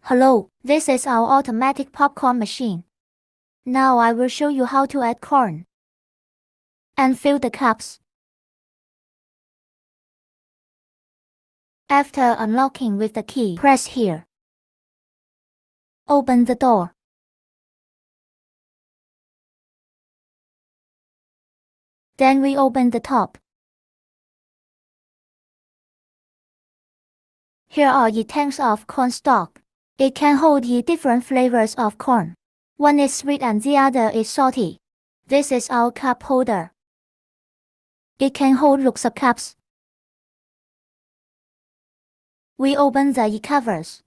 Hello, this is our automatic popcorn machine. Now I will show you how to add corn and fill the cups. After unlocking with the key, press here. Open the door. Then we open the top. Here are the tanks of corn stalk. It can hold the different flavors of corn. One is sweet and the other is salty. This is our cup holder. It can hold lots of cups. We open the covers.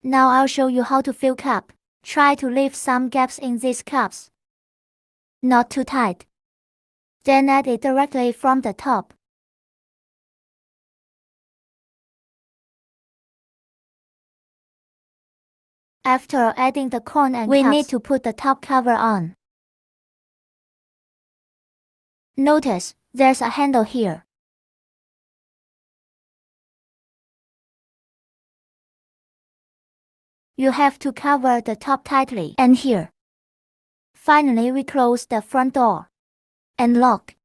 Now I'll show you how to fill cup. Try to leave some gaps in these cups. Not too tight. Then add it directly from the top. After adding the corn and we need to put the top cover on. Notice, there's a handle here. You have to cover the top tightly and here. Finally, we close the front door and lock.